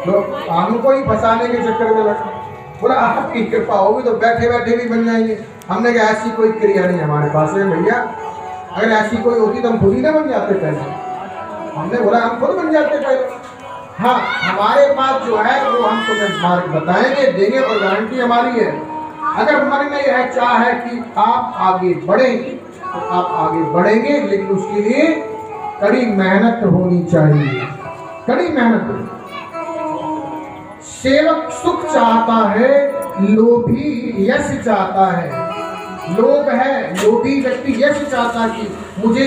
लोग हमको ही फंसाने के चक्कर में लगे। बोला आपकी कृपा होगी तो बैठे बैठे भी बन जाएंगे। हमने कहा ऐसी कोई क्रिया नहीं हमारे पास है भैया, अगर ऐसी कोई होती तो हम खुद ही ना बन जाते पहले। हमने बोला हम खुद बन जाते पहले। हाँ, हमारे पास जो है वो हम तुम्हें मार्ग बताएंगे, देंगे, और गारंटी हमारी है। अगर मन में यह चाह है कि आप आगे बढ़ेंगे तो आप आगे बढ़ेंगे, लेकिन उसके लिए कड़ी मेहनत होनी चाहिए, कड़ी मेहनत। सेवक सुख चाहता है, लोभी यश चाहता है। लोभ है, लोभी व्यक्ति यश चाहता है कि मुझे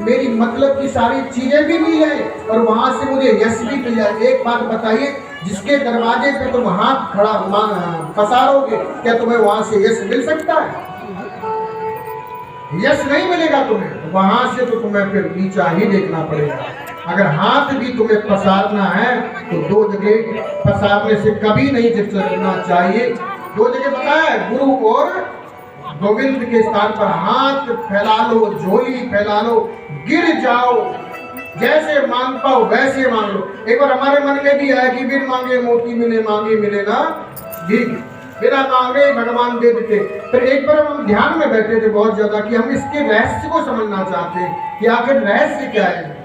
मेरी मतलब की सारी चीजें भी मिल जाए और वहां से मुझे यश भी मिल जाए। एक बात बताइए, जिसके दरवाजे पे तुम हाथ खड़ा पसारोगे, क्या तुम्हें वहां से यश मिल सकता है? यश नहीं मिलेगा तुम्हें, वहां से तो तुम्हें फिर नीचा ही देखना पड़ेगा। अगर हाथ भी तुम्हें पसारना है तो दो जगह पसारने से कभी नहीं झिझकना चाहिए। दो जगह बताया, गुरु और गोविंद के स्थान पर हाथ फैला लो, झोली फैला लो, गिर जाओ, जैसे मांग पाओ वैसे मांग लो। एक बार हमारे मन में भी है कि बिन मांगे मोती मिले, मांगे मिले ना भीख, बिना मांगे भगवान दे देते। फिर एक बार हम ध्यान में बैठे थे बहुत ज्यादा कि हम इसके रहस्य को समझना चाहते हैं कि आखिर रहस्य क्या है,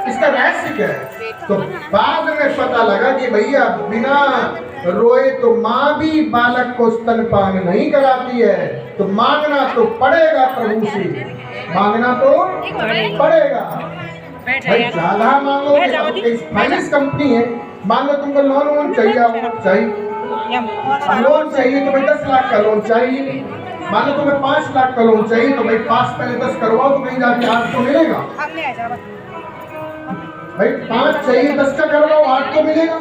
इसका रहस्य क्या है। तो बाद में पता लगा कि भैया बिना रोए तो माँ भी बालक को स्तनपान नहीं कराती है, तो मांगना तो पड़ेगा प्रभु से, मांगना तो पड़ेगा। भाई ज्यादा मांगोगे, फाइनेंस कंपनी है, मान लो तुमको लोन चाहिए, लोन चाहिए तो भाई 10 लाख का लोन चाहिए। मान लो तुम्हें 5 लाख का लोन चाहिए तो भाई 5 पहले 10 करवाओ तो कहीं जाके 8 तो मिलेगा। भाई 5 चाहिए 10 का करवाओ, 8 तो मिलेगा।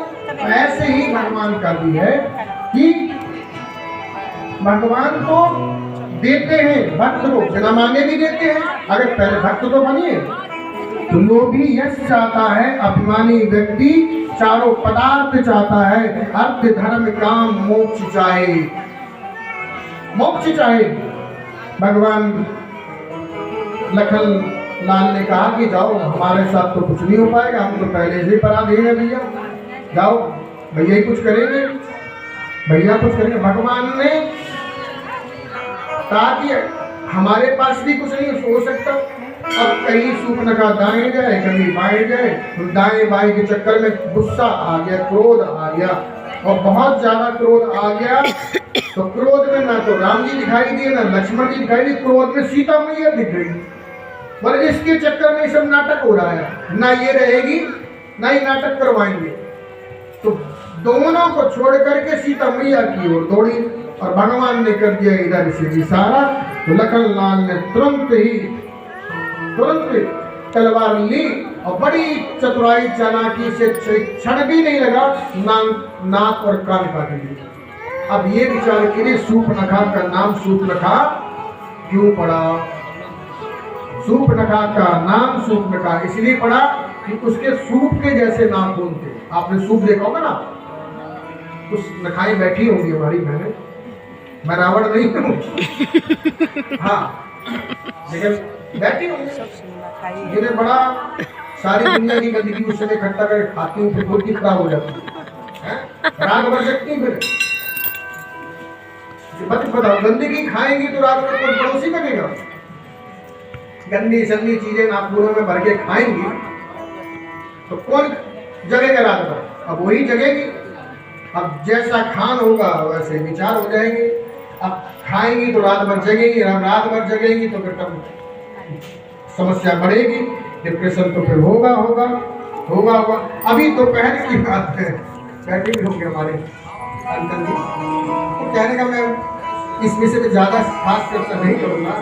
ऐसे ही भगवान का भी है कि भगवान को देते हैं, भक्त को बिना मांगे भी देते हैं, अगर पहले भक्त तो बनिए। तो लोभी यश चाहता है, अभिमानी व्यक्ति चारों पदार्थ चाहता है, अर्थ धर्म काम मोक्ष चाहे, मोक्ष चाहे। भगवान लखन लाल ने कहा कि जाओ, हमारे साथ तो कुछ नहीं हो पाएगा, हम तो पहले से ही पराधीन है भैया, जाओ भैया ही कुछ करेंगे, भैया कुछ करेंगे। भगवान ने कहा कि हमारे पास भी कुछ नहीं हो सकता। अब कहीं सूर्पनखा दाएं जाए, कहीं बाएं जाए, तो दाएं बाएं के चक्कर में गुस्सा आ गया, क्रोध आ गया, और बहुत ज्यादा क्रोध आ गया। तो क्रोध में ना तो राम जी दिखाई दिए, ना लक्ष्मण जी दिखाई दिए, क्रोध में सीता मैया दिख गई। पर इसके चक्कर में सब नाटक हो रहा है, ना ये रहेगी ना ही नाटक करवाएंगे। तो दोनों को छोड़ करके सीता मैया की ओर दौड़ी और भगवान ने कर दिया इधर से इशारा। तो लखन लाल ने तुरंत तलवार ली और बड़ी चतुराई चालाकी से क्षण भी नहीं लगा, नाक और कान काट दिए। अब ये विचार कीजिए, सूर्पनखा का नाम सूर्पनखा क्यों पड़ा? सूर्पनखा का नाम सूर्पनखा इसलिए पड़ा कि उसके सूप के जैसे नाखून थे। आपने सूप देखा होगा ना, उस नखाई बैठी होंगी हमारी बहनें, मैं रावण नहीं हूँ हाँ, लेकिन बैठी होंगी, जिन्हें बड़ा सारी दुनिया की गंदगी उस समय इकट्ठा करके खाती हूँ, फिर खुद की खराब हो जाती है, रात भर सकती फिर बताओ, गंदगी खाएंगी तो रात में कोई पड़ोसी बनेगा? गंदी संदी चीजें नाखूनों में भर के खाएंगी तो कौन जगेगा रात भर? अब वही जगेगी। अब जैसा खान होगा वैसे विचार हो जाएंगे। अब खाएंगी तो रात भर जगेगी, रात भर जगेगी तो फिर तब समस्या बढ़ेगी, डिप्रेशन तो फिर होगा। अभी दोपहर की बात है, बैठे भी होंगे हमारे अंकल जी, तो कहने का मैं इस विषय में ज्यादा खास चर्चा नहीं करूँगा।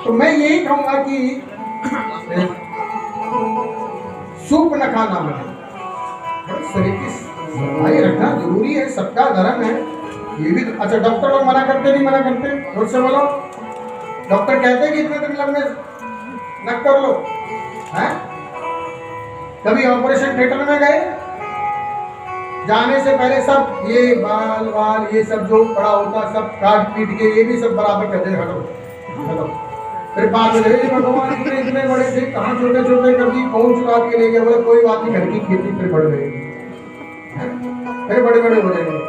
तो मैं यही कहूँगा कि सूर्पनखा ना बने, शरीर की सफाई रखना जरूरी है, सबका धर्म है ये भी। अच्छा, डॉक्टर लोग मना करते नहीं मना करते? और से बोलो, डॉक्टर कहते हैं कि इतने दिन लगने न कर लो, हैं? कभी ऑपरेशन थिएटर में गए, जाने से पहले सब ये बाल ये सब जो पड़ा होता सब काट पीट के ये भी सब बराबर कहते हैं, हटो फिर बाद में लगे भगवान इतने इतने बड़े थे, कहाँ छोटे छोटे कर दी, कौन चुरा के ले गया? बोले कोई बात नहीं, घर की खेती फिर बढ़ गई, फिर बड़े बड़े हो जाएंगे।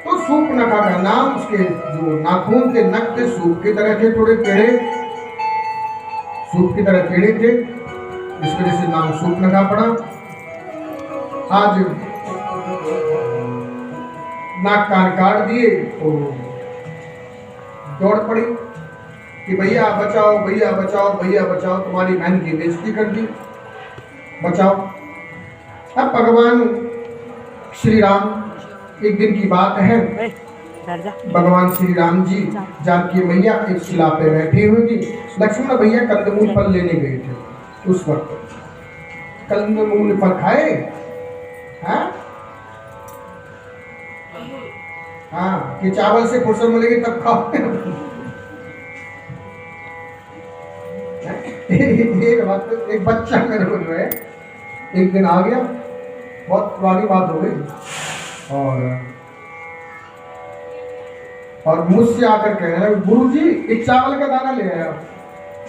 तो सूर्पनखा का नाम, उसके जो नाखून के नख थे सूप की तरह थे, थोड़े टेढ़े, सूप की तरह टेढ़े थे, इस वजह से नाम सूर्पनखा पड़ा। आज नाक कान काट दिए तो दौड़ पड़ी कि भैया बचाओ, भैया बचाओ, भैया बचाओ, तुम्हारी बहन की बेइज्जती कर दी, बचाओ। अब भगवान श्री राम, एक दिन की बात है, भगवान श्री राम जी जानकी मैया एक शिला पे बैठी हुई थी, लक्ष्मण भैया कंदमूल फल लेने गए थे। उस वक्त कंदमूल फल खाए, हाँ कि चावल से फुर्सत मिलेगी तब खाओ। एक बच्चा मेरे को जो है एक दिन आ गया, बहुत पुरानी बात हो गई, और मुझसे आकर कह रहा है गुरुजी एक चावल का दाना ले आया,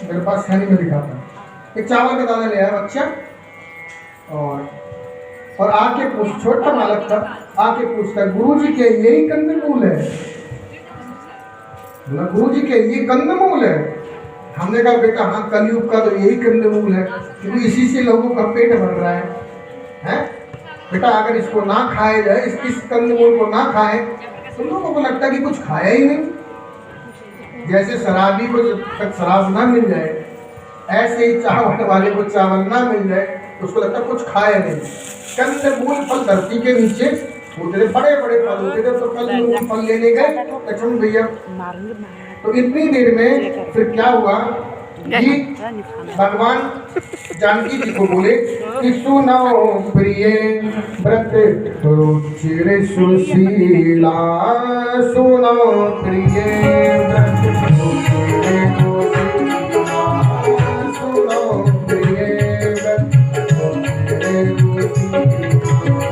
मेरे पास खैनी में दिखाता, एक चावल का दाना ले आया बच्चा, और आके पूछ, छोटा बालक था, आके पूछता गुरुजी क्या यही कंदमूल है? गुरुजी क्या ये कंदमूल है? हमने कहा बेटा हाँ, कलयुग का तो यही कंदमूल है, क्योंकि इसी से लोगों का पेट भर रहा है? बेटा अगर इसको ना खाया जाए, इस कंदमूल को ना खाए, तो लोगों को लगता है कि कुछ खाया ही नहीं। जैसे शराबी को जब तक शराब ना मिल जाए, ऐसे ही चावल वाले को चावल ना मिल जाए, उसको लगता है कुछ खाया नहीं। कंदमूल फल धरती के नीचे होते थे, बड़े बड़े फल होते थे, तो कंदमूल फल लेने गए लक्ष्मण भैया। तो इतनी देर में फिर क्या हुआ कि भगवान जानकी जी को बोले कि सुनो प्रिय व्रत रुचिर सुशीला, सुनो प्रिय व्रत रुचिर सुशीला, सुनो प्रिय व्रत रुचिर सुशीला।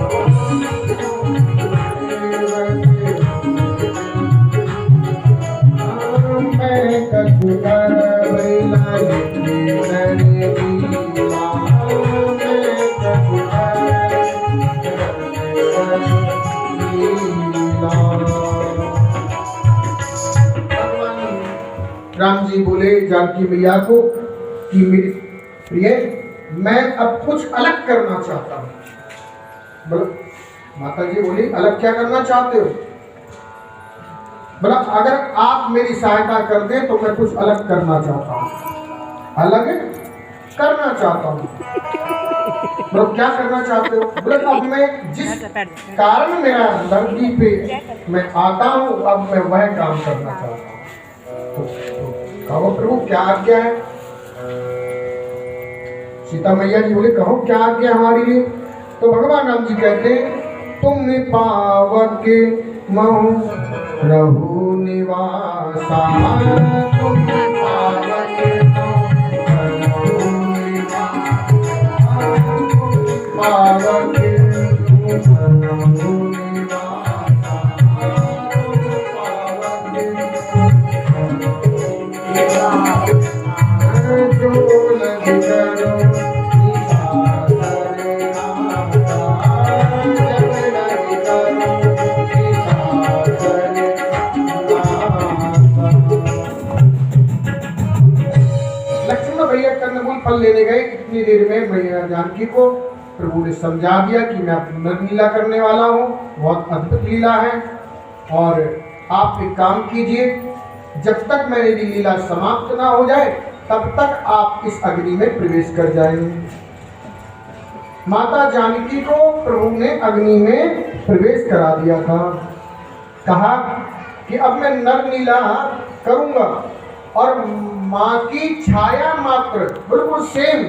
राम जी बोले जानकी मैया को कि मेरी प्रिय, मैं अब कुछ अलग करना चाहता हूँ। बोला माता जी बोली अलग क्या करना चाहते हो? बोला अगर आप मेरी सहायता कर दें तो मैं कुछ अलग करना चाहता हूँ, अलग करना चाहता हूँ। बोला क्या करना चाहते हो? बोला अब मैं जिस कारण मेरा धरती पे मैं आता हूँ, अब मैं वह काम करना चाहता हूँ। कहो प्रभु क्या आज्ञा है? सीता मैया जी बोले कहो क्या आज्ञा हमारे लिए? तो भगवान राम जी कहते तुम पावक महु रहु निवासा, तुम पावक पावक फल लेने गए। इतनी देर में मैया जानकी को प्रभु ने समझा दिया कि मैं नर लीला करने वाला हूँ, बहुत अद्भुत लीला है, और आप एक काम कीजिए, जब तक मेरी लीला समाप्त ना हो जाए तब तक आप इस अग्नि में प्रवेश कर जाएंगे। माता जानकी को प्रभु ने अग्नि में प्रवेश करा दिया था। कहा कि अब मैं नर लीला करूंगा, और माँ की छाया मात्र बिल्कुल सेम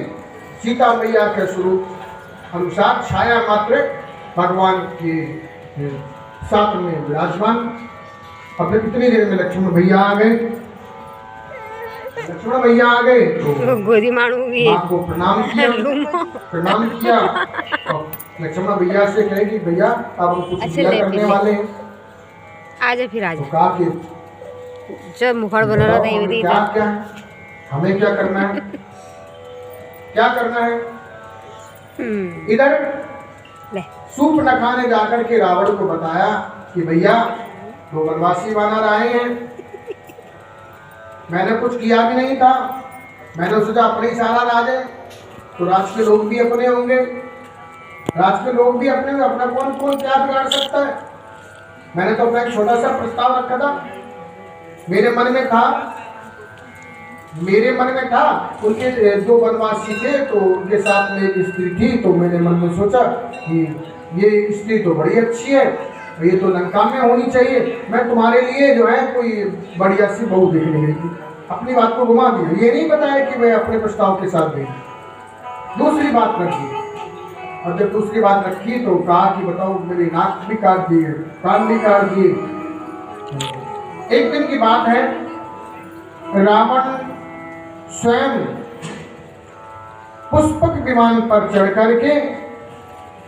सीता मैया के स्वरूप अनुसार छाया मात्र भगवान के साथ में विराजमान। अब कितनी देर में लक्ष्मण भैया आ गए। लक्ष्मण भैया आ गए तो माँ को प्रणाम किया, प्रणाम किया, और लक्ष्मण भैया से कहे कि भैया अब कुछ लीला करने वाले हैं। आजा फिर आजा। तो कहा कि जब मुखड़ बनाना नहीं हमें होती क्या क्या है, हमें क्या करना है, क्या करना है। इधर ले सूप न खाने जाकर के रावण को बताया कि भैया दो वनवासी वानर आए हैं, मैंने कुछ किया भी नहीं था, मैंने सोचा अपने ही सारा राज है तो राज के लोग भी अपने होंगे, राज के लोग भी अपने होंगे, अपना कौन कौन क्या बिगाड़ सकता है। मैंने तो अपना एक छोटा सा प्रस्ताव रखा था, मेरे मन में था उनके दो वनवासी थे तो उनके साथ में एक स्त्री थी, तो मैंने मन में सोचा कि ये स्त्री तो बड़ी अच्छी है, ये तो लंका में होनी चाहिए, मैं तुम्हारे लिए जो है कोई बढ़िया सी बहू देखने गई थी। अपनी बात को घुमा दिया, ये नहीं बताया कि मैं अपने प्रस्ताव के साथ गई। दूसरी बात रखी, और जब दूसरी बात रखी तो कहा कि बताओ मेरी नाक भी काट दिए, कान भी काट दिए। एक दिन की बात है, रावण स्वयं पुष्पक विमान पर चढ़ करके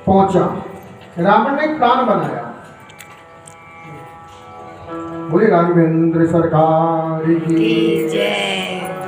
पहुंचा, रावण ने प्लान बनाया। बोले राघवेंद्र सरकार की जय।